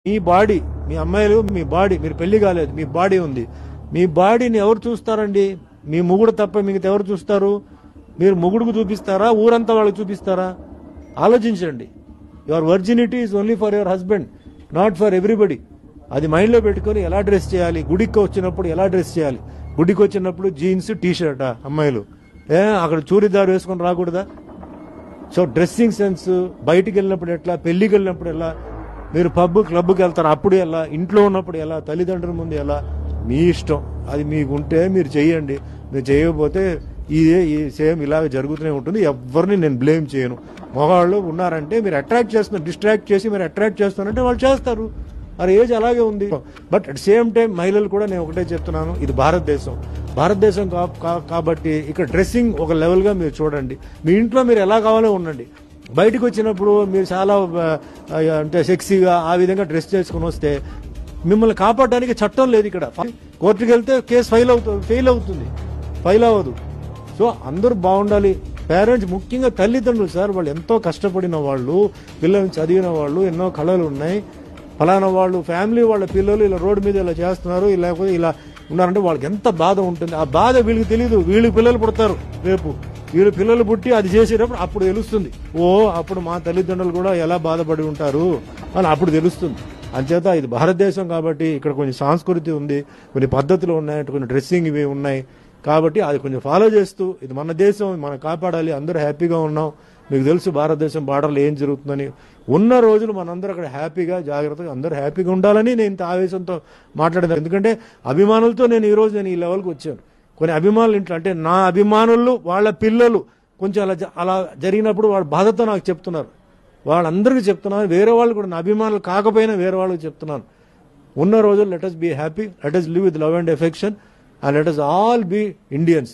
మీ body, మీ అమ్మాయిలు, మీ body, మీరు పెళ్లి కాలేదు, మీ బాడీ ఉంది. మీ బాడీని ఎవరు చూస్తారండి? మీ మొగుడు తప్ప మిగతా ఎవరు చూస్తారు? మీరు మొగుడుకు చూపిస్తారా, ఊరంతా వాళ్ళకి చూపిస్తారా? ఆలోచించండి. Your virginity is only for your husband, not for everybody. అది మైండ్లో పెట్టుకొని ఎలా డ్రెస్ చేయాలి, గుడికి వచ్చినప్పుడు ఎలా డ్రెస్ చేయాలి, గుడికి వచ్చినప్పుడు జీన్స్ టీ-షర్టా అమ్మాయిలు, అక్కడ చూరిదారు వేసుకొని రాకూడదా? సో డ్రెస్సింగ్ సెన్స్, బయటికి వెళ్ళినప్పుడు ఎట్లా, పెళ్లికి వెళ్ళినప్పుడు ఎలా, మీరు పబ్ క్లబ్కి వెళ్తారు అప్పుడు ఎలా, ఇంట్లో ఉన్నప్పుడు ఎలా, తల్లిదండ్రుల ముందు ఎలా, మీ ఇష్టం. అది మీకు ఉంటే మీరు చెయ్యండి, మీరు చేయకపోతే ఇదే సేమ్ ఇలాగ జరుగుతూనే ఉంటుంది. ఎవరిని నేను బ్లేమ్ చేయను. మగవాళ్ళు ఉన్నారంటే మీరు అట్రాక్ట్ చేస్తున్నారు, డిస్ట్రాక్ట్ చేసి మీరు అట్రాక్ట్ చేస్తున్నారంటే వాళ్ళు చేస్తారు. మరి ఏజ్ అలాగే ఉంది. బట్ అట్ సేమ్ టైం మహిళలు కూడా నేను ఒకటే చెప్తున్నాను, ఇది భారతదేశం కాబట్టి ఇక్కడ డ్రెస్సింగ్ ఒక లెవెల్గా మీరు చూడండి. మీ ఇంట్లో మీరు ఎలా కావాలో ఉండండి. బయటకు వచ్చినప్పుడు మీరు చాలా అంటే సెక్సీగా ఆ విధంగా డ్రెస్ చేసుకుని వస్తే మిమ్మల్ని కాపాడడానికి చట్టం లేదు. ఇక్కడ కోర్టుకు వెళ్తే కేసు ఫెయిల్ అవ్వదు. సో అందరూ బాగుండాలి. పేరెంట్స్, ముఖ్యంగా తల్లిదండ్రులు సార్, వాళ్ళు ఎంతో కష్టపడిన వాళ్ళు, పిల్లల్ని చదివిన వాళ్ళు, ఎన్నో కళలు ఉన్నాయి. ఫలానా వాళ్ళు ఫ్యామిలీ వాళ్ళ పిల్లలు ఇలా రోడ్డు మీద ఇలా చేస్తున్నారు, లేకపోతే ఇలా ఉన్నారంటే వాళ్ళకి ఎంత బాధ ఉంటుంది. ఆ బాధ వీళ్ళకి తెలియదు. వీళ్ళకి పిల్లలు పుడతారు, రేపు వీళ్ళు పిల్లలు పుట్టి అది చేసేటప్పుడు అప్పుడు తెలుస్తుంది. అప్పుడు మా తల్లిదండ్రులు కూడా ఎలా బాధపడి ఉంటారు అని అప్పుడు తెలుస్తుంది. అంచేత ఇది భారతదేశం కాబట్టి ఇక్కడ కొంచెం సంస్కృతి ఉంది, కొన్ని పద్ధతులు ఉన్నాయి, కొన్ని డ్రెస్సింగ్ ఇవి ఉన్నాయి. కాబట్టి అది కొంచెం ఫాలో చేస్తూ, ఇది మన దేశం, మనం కాపాడాలి, అందరూ హ్యాపీగా ఉన్నాం. మీకు తెలుసు భారతదేశం బార్డర్లో ఏం జరుగుతుందని. ఉన్న రోజులు మనందరూ అక్కడ హ్యాపీగా, జాగ్రత్తగా అందరూ హ్యాపీగా ఉండాలని నేను ఇంత ఆవేశంతో మాట్లాడేది. ఎందుకంటే అభిమానులతో నేను ఈ లెవెల్కి వచ్చాను. కొన్ని అభిమానులు ఇంట్లో, అంటే నా అభిమానులు వాళ్ళ పిల్లలు కొంచెం అలా జరిగినప్పుడు వాళ్ళ బాధతో నాకు చెప్తున్నారు. వాళ్ళందరికీ చెప్తున్నాను, వేరే వాళ్ళు కూడా, నా అభిమానులు కాకపోయినా వేరే వాళ్ళకి చెప్తున్నాను. ఉన్న రోజులు let us be happy, let us live with love and affection, and let us all be Indians.